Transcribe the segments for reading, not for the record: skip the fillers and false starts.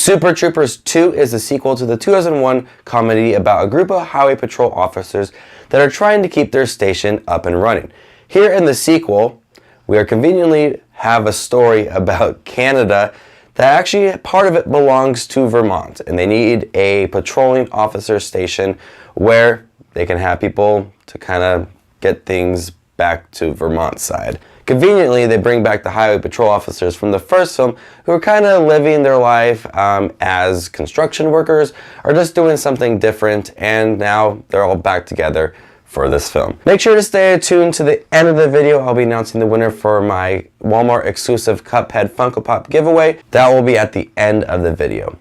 Super Troopers 2 is a sequel to the 2001 comedy about a group of highway patrol officers that are trying to keep their station up and running. Here in the sequel, we are conveniently have a story about Canada that actually part of it belongs to Vermont, and they need a patrolling officer station where they can have people to kind of get things back to Vermont side. Conveniently, they bring back the highway patrol officers from the first film who are kind of living their life as construction workers or just doing something different, and now they're all back together for this film. Make sure to stay tuned to the end of the video. I'll be announcing the winner for my Walmart exclusive Cuphead Funko Pop giveaway. That will be at the end of the video.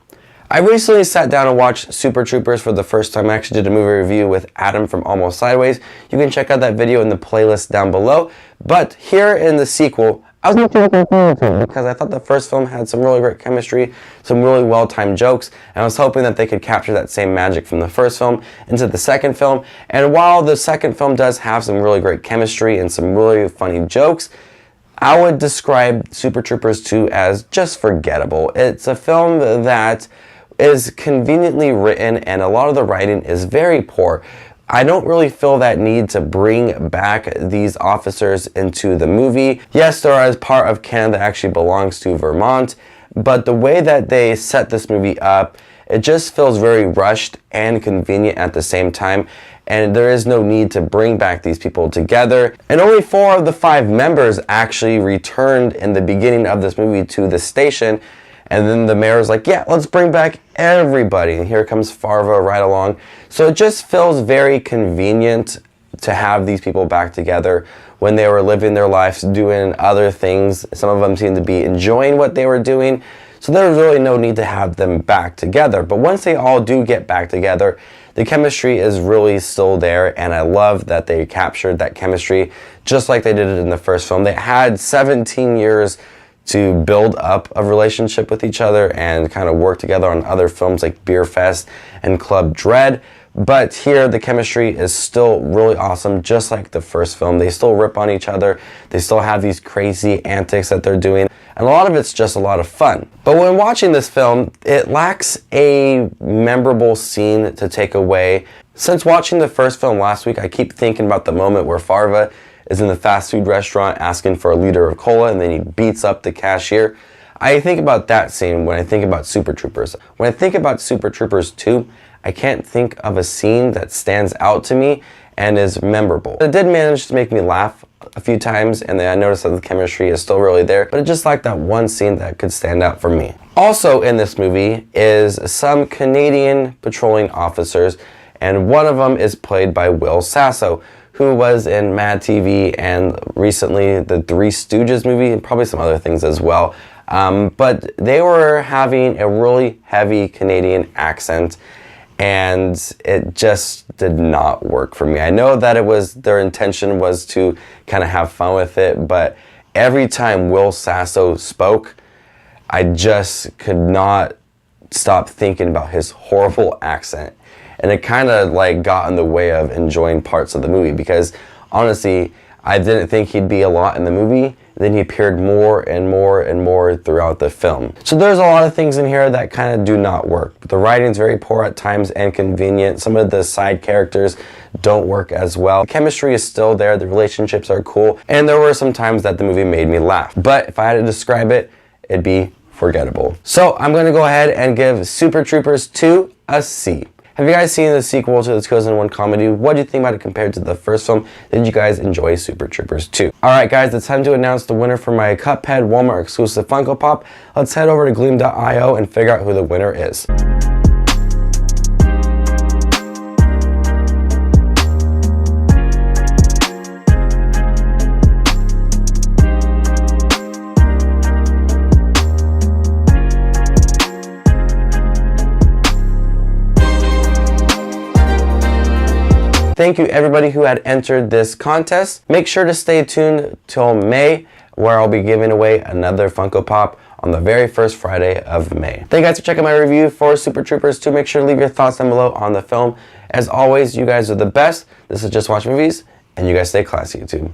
I recently sat down and watched Super Troopers for the first time. I actually did a movie review with Adam from Almost Sideways. You can check out that video in the playlist down below. But here in the sequel, I was not looking forward to it because I thought the first film had some really great chemistry, some really well-timed jokes, and I was hoping that they could capture that same magic from the first film into the second film. And while the second film does have some really great chemistry and some really funny jokes, I would describe Super Troopers 2 as just forgettable. It's a film that is conveniently written and a lot of the writing is very poor. I don't really feel that need to bring back these officers into the movie. Yes, there is part of Canada that actually belongs to Vermont, but the way that they set this movie up, it just feels very rushed and convenient at the same time, and there is no need to bring back these people together. And only 4 of the 5 members actually returned in the beginning of this movie to the station. And then the mayor's like, yeah, let's bring back everybody. And here comes Farva right along. So it just feels very convenient to have these people back together when they were living their lives, doing other things. Some of them seem to be enjoying what they were doing. So there's really no need to have them back together. But once they all do get back together, the chemistry is really still there. And I love that they captured that chemistry just like they did it in the first film. They had 17 years to build up a relationship with each other and kind of work together on other films like Beer Fest and Club Dread. But here the chemistry is still really awesome, just like the first film. They still rip on each other. They still have these crazy antics that they're doing. And a lot of it's just a lot of fun. But when watching this film, it lacks a memorable scene to take away. Since watching the first film last week, I keep thinking about the moment where Farva is in the fast food restaurant asking for a liter of cola and then he beats up the cashier. I think about that scene when I think about Super Troopers. When I think about Super Troopers 2, I can't think of a scene that stands out to me and is memorable. It did manage to make me laugh a few times, and then I noticed that the chemistry is still really there, but it's just like that one scene that could stand out for me. Also in this movie is some Canadian patrolling officers, and one of them is played by Will Sasso, who was in Mad TV and recently the Three Stooges movie, and probably some other things as well. But they were having a really heavy Canadian accent, and it just did not work for me. I know that it was their intention was to kind of have fun with it, but every time Will Sasso spoke, I just could not stop thinking about his horrible accent. And it kind of like got in the way of enjoying parts of the movie because honestly, I didn't think he'd be a lot in the movie. Then he appeared more and more and more throughout the film. So there's a lot of things in here that kind of do not work. The writing's very poor at times and convenient. Some of the side characters don't work as well. The chemistry is still there. The relationships are cool. And there were some times that the movie made me laugh. But if I had to describe it, it'd be forgettable. So I'm going to go ahead and give Super Troopers 2 a C. Have you guys seen the sequel to the 2001 comedy? What do you think about it compared to the first film? Did you guys enjoy Super Troopers 2? Alright guys, it's time to announce the winner for my Cuphead Walmart exclusive Funko Pop. Let's head over to gleam.io and figure out who the winner is. Thank you everybody who had entered this contest. Make sure to stay tuned till May, where I'll be giving away another Funko Pop on the very first Friday of May. Thank you guys for checking my review for Super Troopers 2. Make sure to leave your thoughts down below on the film. As always, you guys are the best. This is Just Watch Movies, and you guys stay classy, YouTube.